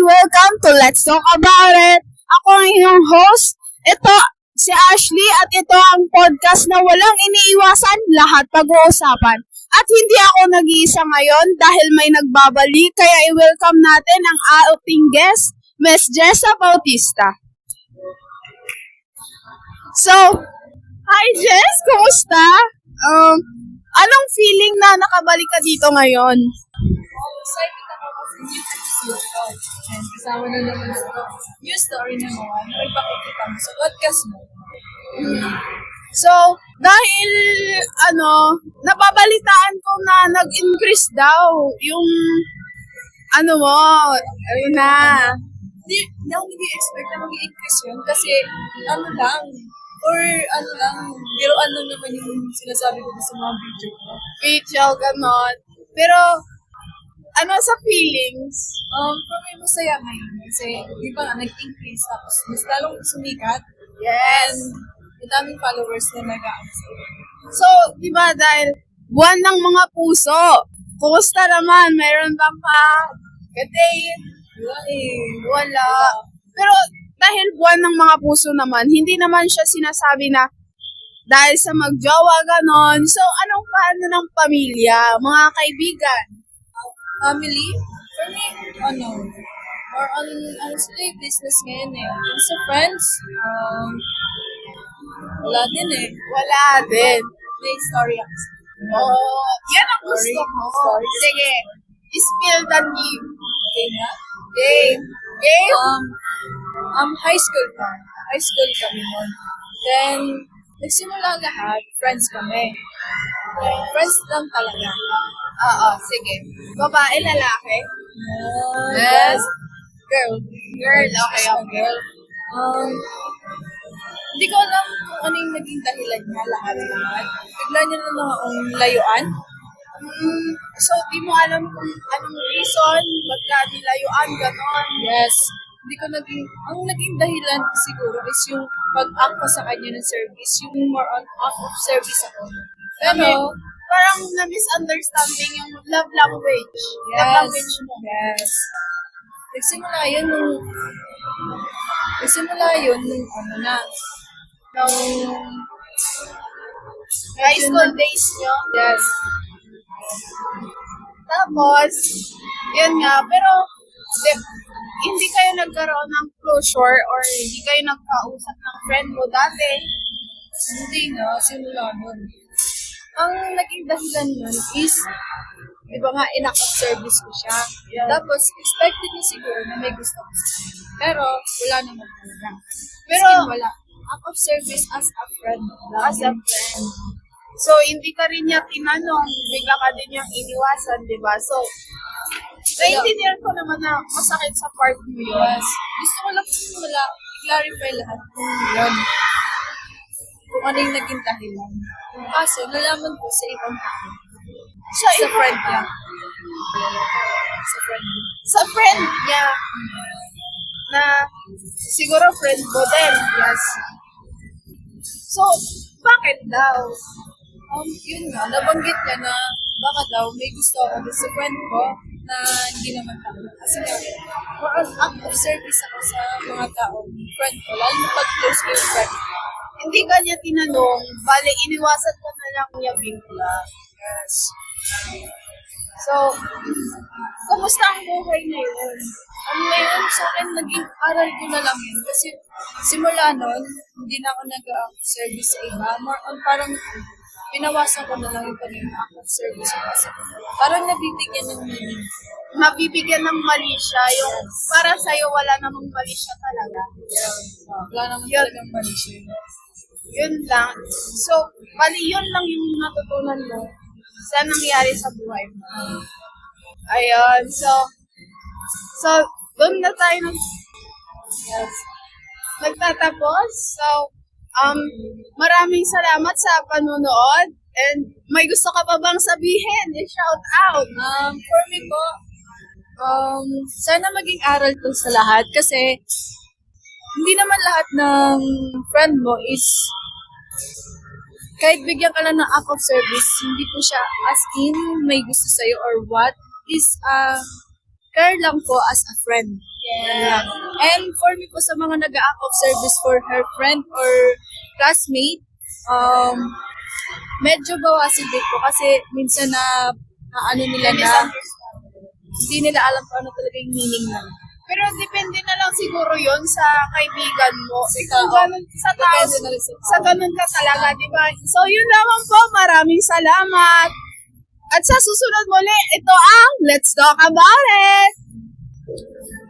welcome to Let's Talk About It. Ako ang inyong host. Ito si Ashley at ito ang podcast na walang iniiwasan, lahat pag-uusapan. At hindi ako nag-iisa ngayon dahil may nagbabalik, kaya i-welcome natin ang ating guest, Ms. Jessa Bautista. So, hi Jess, kumusta? Anong feeling na nakabalik ka dito ngayon? Excited ako kasi new episode ko. And kasama na naman ako. New story na naman na ipakikita mo sa podcast mo. So, dahil, napabalitaan ko na nag-increase daw yung, ayun na. Hindi ako nag-i-expect na mag-i-increase yun kasi biruan lang naman yung sinasabi ko sa mga video ko. Video, ganon. Pero, sa feelings? For me, masaya ngayon kasi di ba nag-increase tapos mas lalong sumikat. Yes. And madaming followers na nag-a-accept. So, di ba dahil buwan ng mga puso, kumusta naman? Meron bang Wala eh. Wala. Pero dahil buwan ng mga puso naman, hindi naman siya sinasabi na dahil sa magjowa ganon. So, anong paano ng pamilya, mga kaibigan? Family? For me, more on, business ngayon eh. And sa friends, wala din eh. Wala din. May story ako. Yan ang gusto ko. Story. Sige, spill the tea. Okay na? Game. High school pa. High school kami nun. Then, nagsimula lahat, friends kami. Friends lang talaga. Oo, sige. Babae, lalaki? Yes. Girl. Girl, okay. Girl. Hindi ko alam kung ano yung naging dahilan niya lahat. Bigla niya na lang akong layuan. So, di mo alam kung anong reason, magka nilayuan, ganon. Yes. Ang naging dahilan siguro is yung pag-act ko sa kanya ng service, yung more on act of service ako. Pero, parang na-misunderstanding yung love language. yes. Love language mo. Yes. Nagsimula yun nung High school days nyo. yes. Tapos, yun nga, pero hindi kayo nagkaroon ng closure or hindi kayo nagkausap ng friend mo dati. Hindi na, simula nun. Ang naging dahilan nun is, di ba nga, in-act of service ko siya. Yeah. Tapos, expected niya siguro na may gusto ko sa kanya. Pero, wala naman talaga. Pero, wala. Act of service as a friend. as a friend. So, hindi ka rin niya tinanong, bigla ka din niyang iniwasan, di ba? So, naiintindihan ko naman na masakit sa part mo yun. Yes. Gusto ko lang i-clarify lahat yun. Kung ano yung naging dahilan. Kaso, nalaman ko sa ibang tao. Sa friend niya. Sa friend niya, na siguro friend mo din. Yes. So, bakit daw? Yun nga, nabanggit niya na baka daw may gusto ako dun sa friend ko na hindi naman tama. Kasi nga, more on act of service ako sa mga tao, friend ko, lalo na pag close ko yung friend. Hindi ka niya tinanong, bale, iniwasan ka na lang niya bigla. Yes. So, kumusta ang buhay na yun? Ngayon sa akin, naging aral ko na lang yun. Kasi simula nun, hindi na ako nag-service sa iba. More on parang pinawasan ko na lang yung pag-act of service ko. Kasi parang nabibigyan ng meaning. Mabibigyan ng mali siya, yung para sa'yo wala namang mali siya talaga. Wala naman talagang mali siya. Yun lang. So, bali yun lang yung natutunan mo sa nangyari sa buhay mo. Ayun, so, doon na tayo nagtatapos. So, maraming salamat sa panunood. And may gusto ka pa bang sabihin? I-shout out. For me po, sana maging aral to sa lahat kasi hindi naman lahat ng friend mo is kahit bigyan ka lang ng act of service, hindi po siya as in may gusto sa'yo or what, is care lang po as a friend. Yeah. And for me po sa mga nag-act of service for her friend or classmate, medyo bawasin din po kasi minsan na ano nila na hindi nila alam kung ano talaga yung meaning na. Pero depende na lang siguro yon sa kaibigan mo. Kung Oo. ganun sa tao, Depende na lang sa ganun ka talaga, di ba? So, yun lamang po. Maraming salamat. At sa susunod muli, ito ang Let's Talk About It!